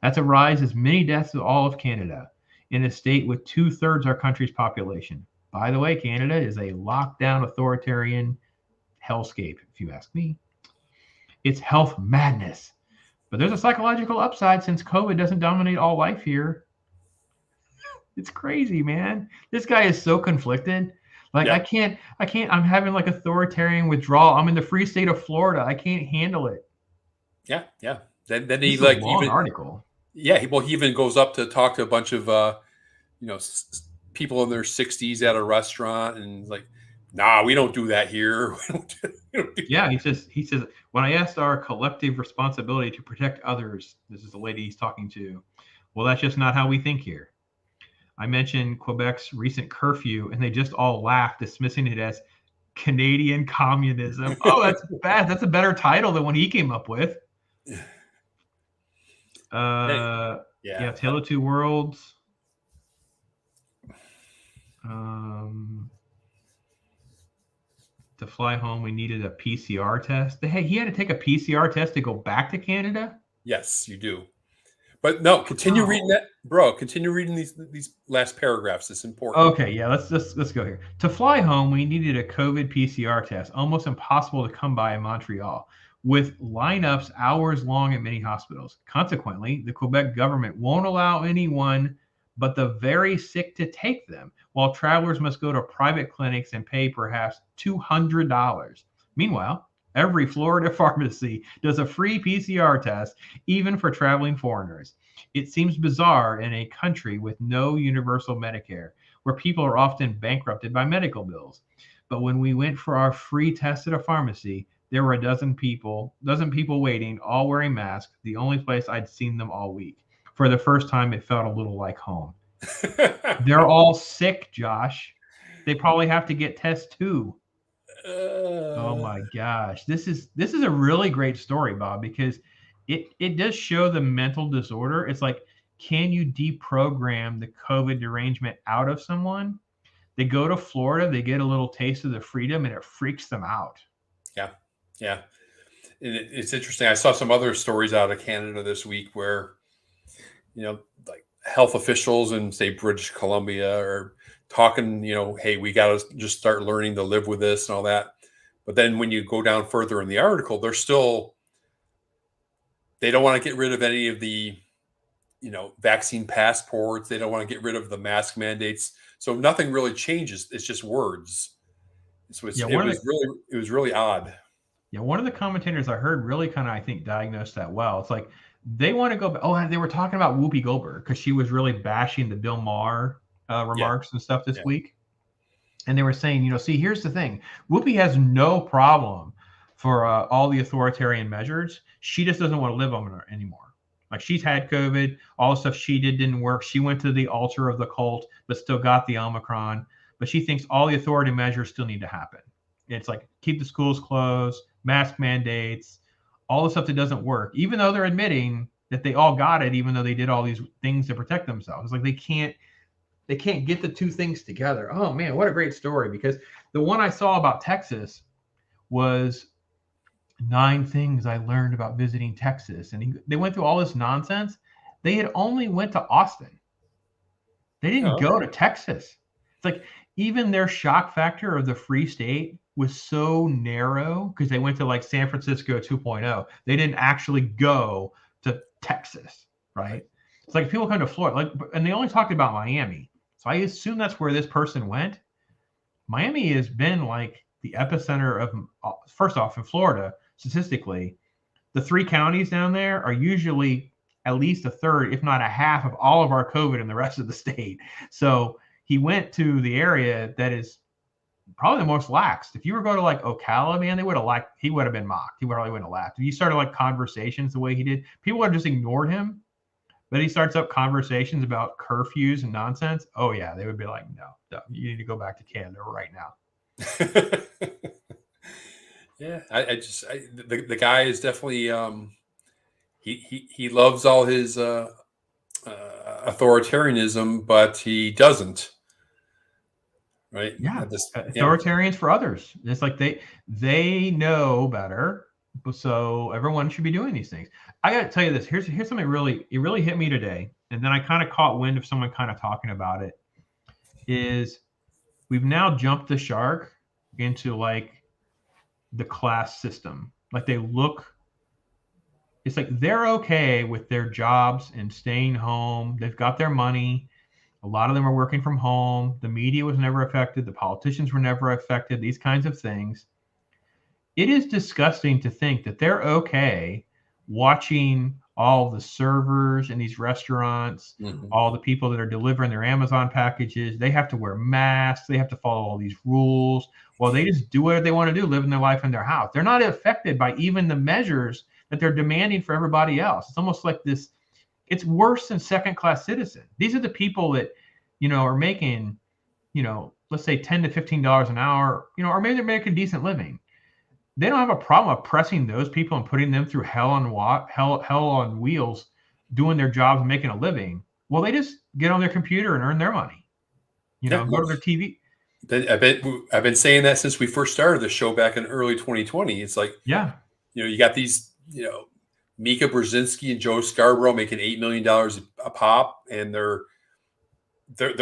That's a rise as many deaths as all of Canada, in a state with two-thirds our country's population. By the way, Canada is a lockdown authoritarian hellscape, if you ask me. It's health madness. But there's a psychological upside since COVID doesn't dominate all life here. It's crazy, man. This guy is so conflicted. Like Yeah. I'm having like authoritarian withdrawal. I'm in the free state of Florida. I can't handle it. Yeah. Then This he is a like long even article. yeah. Well, he even goes up to talk to a bunch of people in their 60s at a restaurant and like, nah, we don't do that here. We don't do Yeah, that. he says when I asked our collective responsibility to protect others, this is the lady he's talking to. Well, that's just not how we think here. I mentioned Quebec's recent curfew, and they just all laughed, dismissing it as Canadian communism. Oh, that's bad. That's a better title than what he came up with. Yeah. Tale of Two Worlds. To fly home, we needed a PCR test. Hey, he had to take a PCR test to go back to Canada? Yes, you do. But no, continue reading that, bro. Continue reading these last paragraphs. It's important. Okay, yeah, let's go here. To fly home, we needed a COVID PCR test, almost impossible to come by in Montreal, with lineups hours long at many hospitals. Consequently, the Quebec government won't allow anyone but the very sick to take them, while travelers must go to private clinics and pay perhaps $200. Meanwhile, every Florida pharmacy does a free PCR test, even for traveling foreigners. It seems bizarre in a country with no universal Medicare, where people are often bankrupted by medical bills. But when we went for our free test at a pharmacy, there were a dozen people waiting, all wearing masks, the only place I'd seen them all week. For the first time, it felt a little like home. They're all sick, Josh. They probably have to get tests too. Oh my gosh. This is a really great story, Bob, because it does show the mental disorder. It's like, can you deprogram the COVID derangement out of someone? They go to Florida, they get a little taste of the freedom, and it freaks them out. Yeah. And it's interesting. I saw some other stories out of Canada this week where, like health officials in, say, British Columbia are talking, hey, we got to just start learning to live with this and all that. But then when you go down further in the article, they don't want to get rid of any of the, vaccine passports. They don't want to get rid of the mask mandates. So nothing really changes. It's just words. So it was really odd. Yeah, one of the commentators I heard really kind of, I think, diagnosed that well. It's like they want to go. Oh, they were talking about Whoopi Goldberg because she was really bashing the Bill Maher remarks and stuff this week. And they were saying, see, here's the thing. Whoopi has no problem for all the authoritarian measures. She just doesn't want to live on it anymore. Like, she's had COVID. All the stuff she didn't work. She went to the altar of the cult, but still got the Omicron. But she thinks all the authority measures still need to happen. It's like keep the schools closed, mask mandates, all the stuff that doesn't work, even though they're admitting that they all got it, even though they did all these things to protect themselves. It's like they can't get the two things together. Oh man, what a great story. Because the one I saw about Texas was 9 things I learned about visiting Texas. And they went through all this nonsense. They had only went to Austin. They didn't go to Texas. It's like even their shock factor of the free state was so narrow because they went to like San Francisco 2.0. They didn't actually go to Texas, right? It's like people come to Florida, and they only talked about Miami. So I assume that's where this person went. Miami has been like the epicenter of, first off, in Florida, statistically, the 3 counties down there are usually at least a third, if not a half, of all of our COVID in the rest of the state. So he went to the area that is probably the most laxed. If you were going to like Ocala, man, he would have been mocked. He probably wouldn't have laughed. If you started like conversations the way he did, people would have just ignored him. But he starts up conversations about curfews and nonsense. Oh yeah, they would be like, no, you need to go back to Canada right now. Yeah, the guy is definitely he loves all his authoritarianism, but he doesn't. Right? Yeah, authoritarians for others. It's like they know better, so everyone should be doing these things. I got to tell you this. Here's something really hit me today, and then I kind of caught wind of someone kind of talking about it. Is we've now jumped the shark into like the class system. Like it's like they're okay with their jobs and staying home. They've got their money. A lot of them are working from home. The media was never affected. The politicians were never affected. These kinds of things. It is disgusting to think that they're okay watching all the servers in these restaurants, all the people that are delivering their Amazon packages. They have to wear masks. They have to follow all these rules. Well, they just do whatever they want to do, living their life in their house. They're not affected by even the measures that they're demanding for everybody else. It's almost like this. It's worse than second-class citizen. These are the people that, are making, let's say $10 to $15 an hour, or maybe they're making a decent living. They don't have a problem oppressing those people and putting them through hell on wheels, doing their jobs and making a living. Well, they just get on their computer and earn their money. Go to their TV. I've been saying that since we first started the show back in early 2020. It's like, you got these, Mika Brzezinski and Joe Scarborough making $8 million a pop, and they're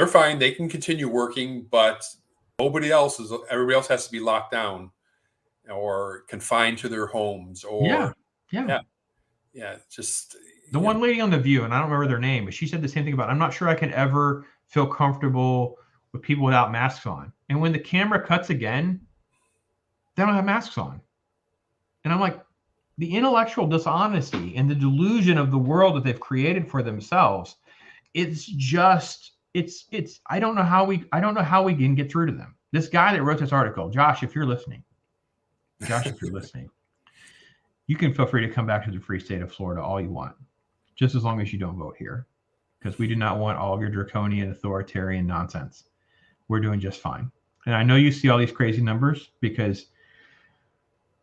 fine. They can continue working, but everybody else has to be locked down or confined to their homes. Or just the one lady on The View, and I don't remember their name, but she said the same thing about, I'm not sure I can ever feel comfortable with people without masks on. And when the camera cuts again, they don't have masks on. And I'm like, the intellectual dishonesty and the delusion of the world that they've created for themselves, it's I don't know how we can get through to them. This guy that wrote this article, Josh, if you're listening, you can feel free to come back to the free state of Florida all you want, just as long as you don't vote here, because we do not want all of your draconian authoritarian nonsense. We're doing just fine. And I know you see all these crazy numbers because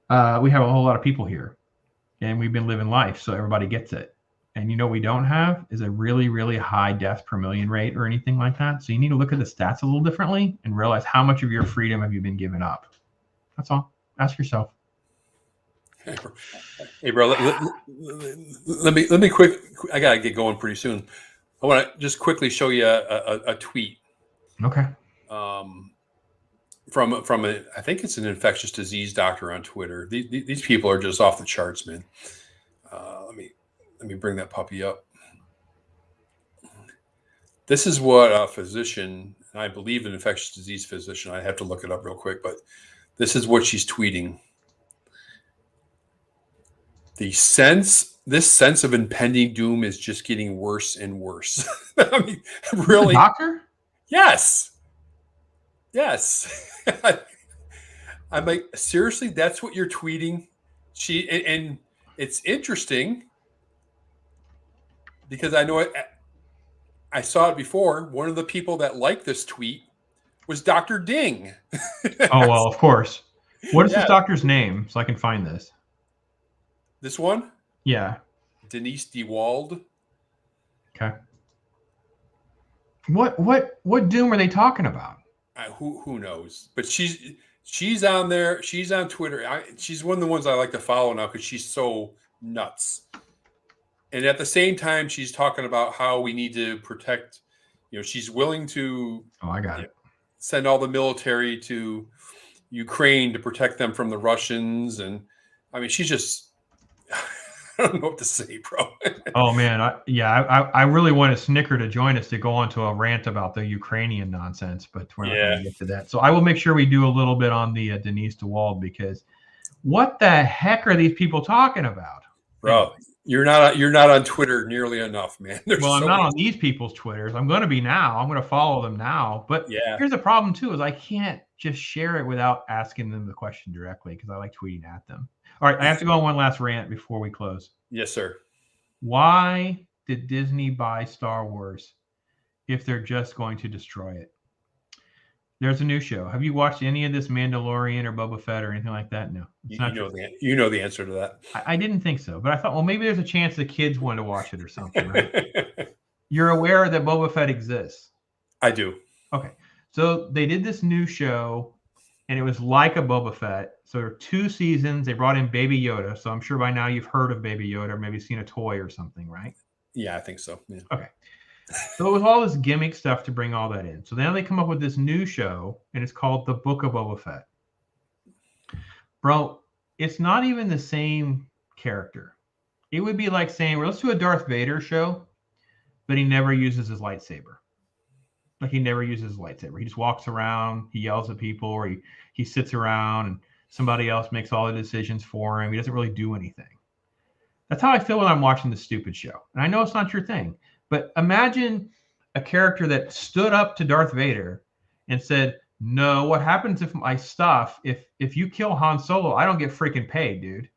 we have a whole lot of people here. And we've been living life, so everybody gets it. And we don't have is a really, really high death per million rate or anything like that. So you need to look at the stats a little differently and realize how much of your freedom have you been giving up. That's all. Ask yourself. Hey, bro, let me quick. I gotta get going pretty soon. I want to just quickly show you a tweet. Okay. From I think it's an infectious disease doctor on Twitter. These people are just off the charts, man. Let me bring that puppy up. This is what a physician, and I believe an infectious disease physician, I have to look it up real quick, but this is what she's tweeting. This sense of impending doom is just getting worse and worse. I mean, really? Doctor? Yes. I'm like, seriously, that's what you're tweeting? And it's interesting because I know it. I saw it before. One of the people that liked this tweet was Dr. Ding. Oh, well, of course. What is this doctor's name so I can find this? This one? Yeah. Denise DeWald. Okay. What doom are they talking about? Who knows? But she's on there. She's on Twitter. She's one of the ones I like to follow now because she's so nuts. And at the same time, she's talking about how we need to protect. She's willing to. Oh, I got it. Send all the military to Ukraine to protect them from the Russians, and I mean, she's just. I don't know what to say, bro. Oh man, I really wanted Snicker to join us to go on to a rant about the Ukrainian nonsense, but we're not going to get to that. So I will make sure we do a little bit on the Denise DeWald, because what the heck are these people talking about, bro? You're not on Twitter nearly enough, man. I'm not on these people's Twitters. I'm going to be now. I'm going to follow them now. But here's the problem too: is I can't just share it without asking them the question directly, because I like tweeting at them. All right, I have to go on one last rant before we close. Yes, sir. Why did Disney buy Star Wars if they're just going to destroy it? There's a new show. Have you watched any of this Mandalorian or Boba Fett or anything like that? No. It's not You know the answer to that. I didn't think so, but I thought, well, maybe there's a chance the kids want to watch it or something, right? You're aware that Boba Fett exists? I do. Okay. So they did this new show, and it was like a Boba Fett. So there were 2 seasons. They brought in Baby Yoda. So I'm sure by now you've heard of Baby Yoda or maybe seen a toy or something, right? Yeah, I think so. Yeah. Okay. So it was all this gimmick stuff to bring all that in. So now they come up with this new show, and it's called The Book of Boba Fett. Bro, it's not even the same character. It would be like saying, well, let's do a Darth Vader show, but he never uses his lightsaber. Like he never uses his lightsaber. He just walks around, he yells at people, or he sits around and somebody else makes all the decisions for him. He doesn't really do anything. That's how I feel when I'm watching this stupid show. And I know it's not your thing, but imagine a character that stood up to Darth Vader and said, no, what happens if my stuff, if you kill Han Solo, I don't get freaking paid, dude.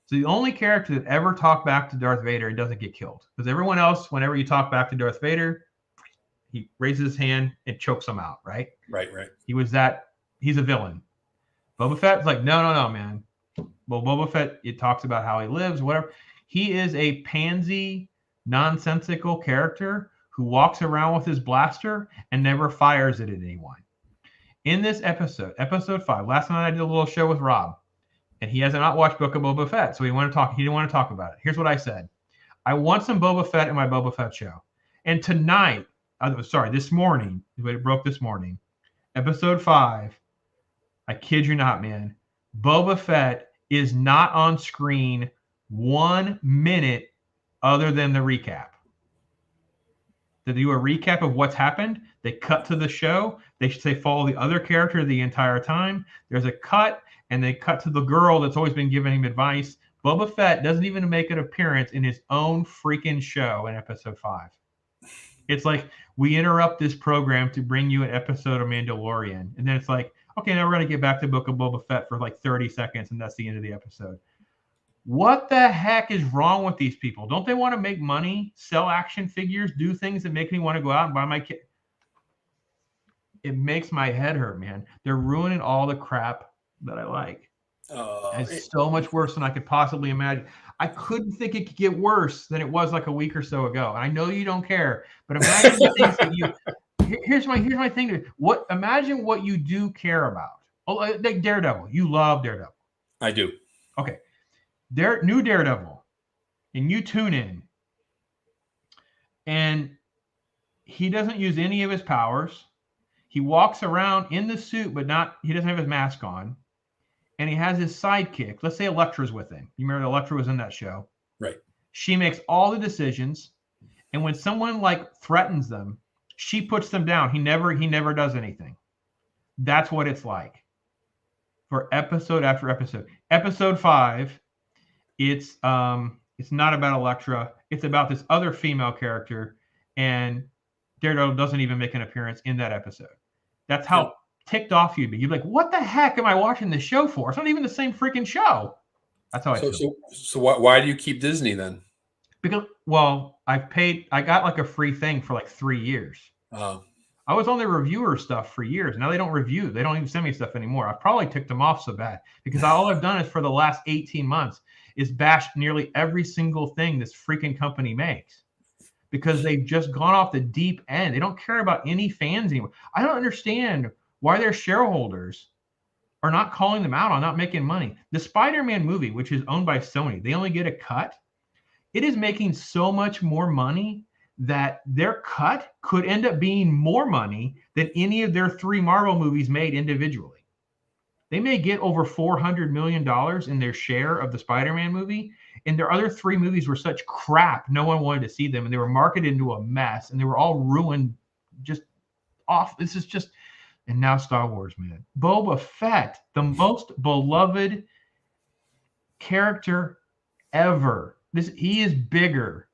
So the only character that ever talked back to Darth Vader doesn't get killed. Because everyone else, whenever you talk back to Darth Vader, he raises his hand and chokes him out, right? Right. He's a villain. Boba Fett's like, no, man. Well, Boba Fett, it talks about how he lives, whatever. He is a pansy, nonsensical character who walks around with his blaster and never fires it at anyone. In this episode 5, last night I did a little show with Rob, and he has not watched Book of Boba Fett, so he didn't want to talk about it. Here's what I said. I want some Boba Fett in my Boba Fett show. And tonight, this morning, it broke this morning, episode 5, I kid you not, man, Boba Fett is not on screen 1 minute other than the recap. They do a recap of what's happened. They cut to the show. They should say follow the other character the entire time. There's a cut, and they cut to the girl that's always been giving him advice. Boba Fett doesn't even make an appearance in his own freaking show in episode 5. It's like we interrupt this program to bring you an episode of Mandalorian, and then it's like, okay, now we're going to get back to Book of Boba Fett for like 30 seconds, and that's the end of the episode. What the heck is wrong with these people? Don't they want to make money, sell action figures, do things that make me want to go out and buy my kid? It makes my head hurt, man. They're ruining all the crap that I like. It's so much worse than I could possibly imagine. I couldn't think it could get worse than it was like a week or so ago. And I know you don't care, but imagine the things that you. Here's my thing. Imagine what you do care about. Oh, like Daredevil. You love Daredevil. I do. Okay. New Daredevil, and you tune in, and he doesn't use any of his powers. He walks around in the suit, but he doesn't have his mask on, and he has his sidekick. Let's say Elektra's with him. You remember Elektra was in that show, right? She makes all the decisions, and when someone like threatens them, she puts them down. He never does anything. That's what it's like for episode after episode. Episode 5. It's not about Elektra. It's about this other female character, and Daredevil doesn't even make an appearance in that episode. That's how ticked off you'd be. You'd be like, what the heck am I watching this show for? It's not even the same freaking show. That's how I feel. So why do you keep Disney then? Because, well, I got like a free thing for like 3 years. I was on the reviewer stuff for years. Now they don't review. They don't even send me stuff anymore. I've probably ticked them off so bad because all I've done is for the last 18 months is bashed nearly every single thing this freaking company makes because they've just gone off the deep end. They don't care about any fans anymore. I don't understand why their shareholders are not calling them out on not making money. The Spider-Man movie, which is owned by Sony, they only get a cut. It is making so much more money that their cut could end up being more money than any of their 3 Marvel movies made individually. They may get over $400 million in their share of the Spider-Man movie, and their other 3 movies were such crap, no one wanted to see them, and they were marketed into a mess, and they were all ruined, just off. This is just, and now Star Wars, man. Boba Fett, the most beloved character ever. He is bigger.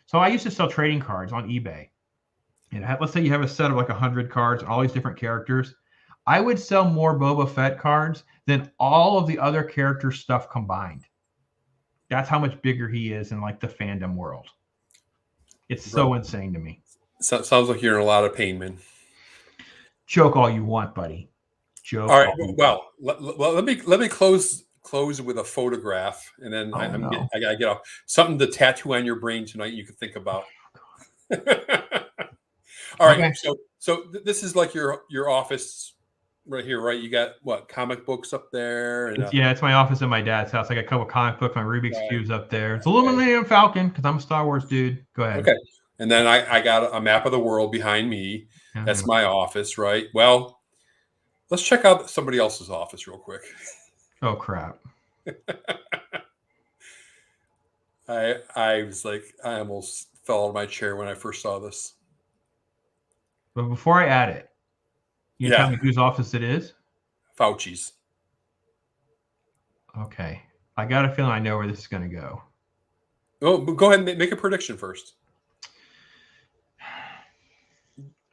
So I used to sell trading cards on eBay. And let's say you have a set of like 100 cards, all these different characters. I would sell more Boba Fett cards than all of the other character stuff combined. That's how much bigger he is in like the fandom world. It's so insane to me. So, sounds like you're in a lot of pain, man. Joke all you want, buddy. Joke. All right. You Well, let me close with a photograph, and then want. No. I gotta get off. Something to tattoo on your brain tonight. You can think about. All right. Okay. So this is like your office right here, right? You got what, comic books up there? And, It's my office at my dad's house. I got a couple comic books, my Rubik's Cubes up there. It's a Okay. Millennium Falcon because I'm a Star Wars dude. Go ahead. Okay. And then I got a map of the world behind me. That's my office, right? Well, let's check out somebody else's office real quick. Oh, crap. I was like, I almost fell out of my chair when I first saw this. But before I add it, you Yeah. tell me whose office it is? Fauci's. Okay. I got a feeling I know where this is going to go. Oh, but go ahead and make a prediction first.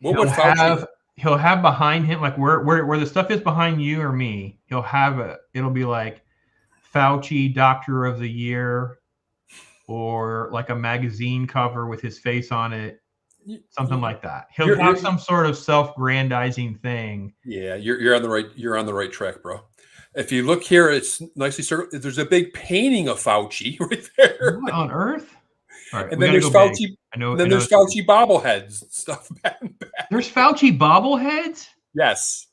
What would Fauci he'll have behind him, like where the stuff is behind you or me, he'll have it'll be like Fauci Doctor of the Year, or like a magazine cover with his face on it, something like that. He'll have some sort of self-grandizing thing. Yeah, you're on the right track, bro. If you look here, it's nicely circled. There's a big painting of Fauci right there. What on earth? All right, and then there's Fauci. Then there's Fauci bobbleheads and stuff back. There's Fauci bobbleheads? Yes.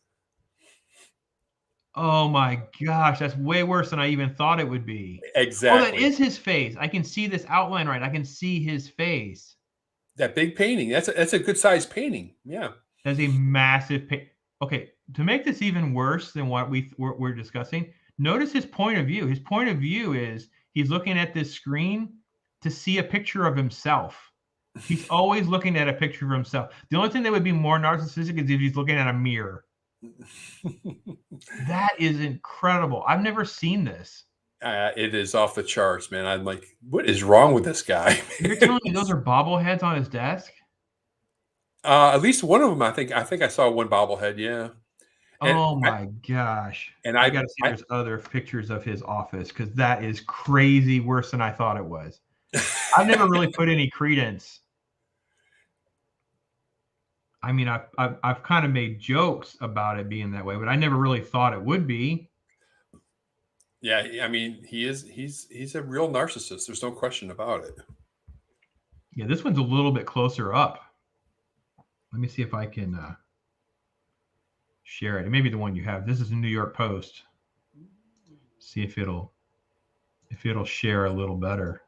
Oh my gosh, that's way worse than I even thought it would be. Exactly. Oh, that is his face. I can see this outline right. I can see his face. That big painting. That's a good sized painting. Yeah. That's a massive Okay, to make this even worse than what we're discussing, notice his point of view. His point of view is he's looking at this screen to see a picture of himself. He's always looking at a picture of himself. The only thing that would be more narcissistic is if he's looking at a mirror. That is incredible. I've never seen this. It is off the charts, man. I'm like, what is wrong with this guy? You're telling me those are bobbleheads on his desk? At least one of them, I think I saw one bobblehead. Yeah. And oh my gosh. And I got to see there's other pictures of his office, because that is crazy worse than I thought it was. I've never really put any credence. I mean, I've kind of made jokes about it being that way, but I never really thought it would be. Yeah, I mean, he's a real narcissist. There's no question about it. Yeah, this one's a little bit closer up. Let me see if I can share it. It may be the one you have. This is the New York Post. See if it'll share a little better.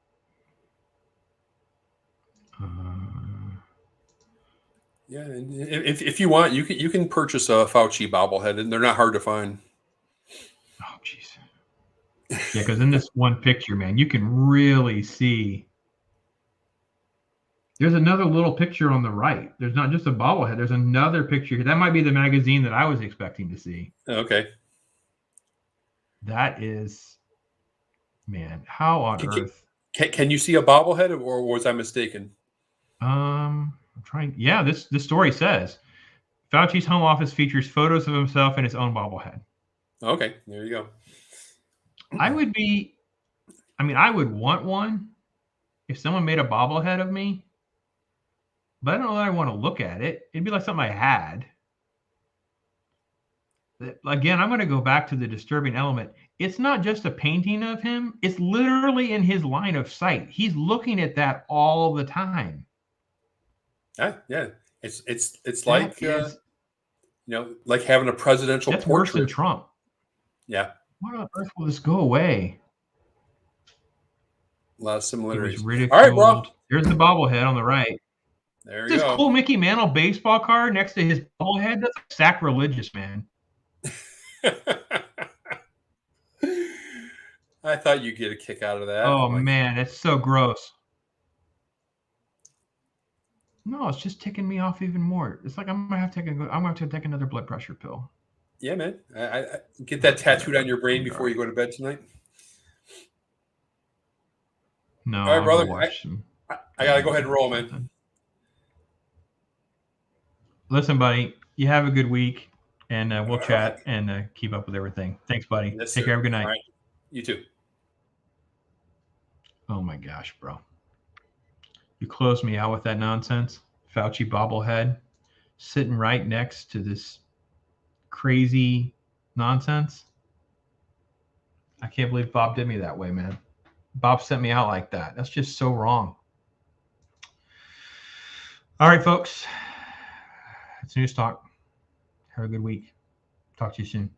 Yeah, and if you want, you can purchase a Fauci bobblehead, and they're not hard to find. Oh, jeez. Yeah, because in this one picture, man, you can really see. There's another little picture on the right. There's not just a bobblehead. There's another picture here. That might be the magazine that I was expecting to see. Okay. That is, man, how on earth? Can you see a bobblehead, or was I mistaken? I'm trying. Yeah, this story says Fauci's home office features photos of himself and his own bobblehead. Okay, there you go. I would want one if someone made a bobblehead of me. But I don't know that I want to look at it. It'd be like something I had. Again, I'm going to go back to the disturbing element. It's not just a painting of him. It's literally in his line of sight. He's looking at that all the time. Yeah. It's like like having a presidential that's portrait. Worse than Trump. Yeah. What on earth will this go away? A lot of similarities. All right, bro. Here's the bobblehead on the right. There you go. This cool Mickey Mantle baseball card next to his bobblehead. That's sacrilegious, man. I thought you'd get a kick out of that. Oh man, it's so gross. No, it's just ticking me off even more. It's like I'm gonna have to take another blood pressure pill. Yeah, man. I get that tattooed on your brain before you go to bed tonight. No, all right, brother. I gotta go ahead and roll, man. Listen, buddy, you have a good week, and we'll chat and keep up with everything. Thanks, buddy. Yes, Take care. Have a good night. All right. You too. Oh my gosh, bro. You closed me out with that nonsense. Fauci bobblehead. sitting right next to this crazy nonsense. I can't believe Bob did me that way, man. Bob sent me out like that. That's just so wrong. All right, folks. It's News Talk. Have a good week. Talk to you soon.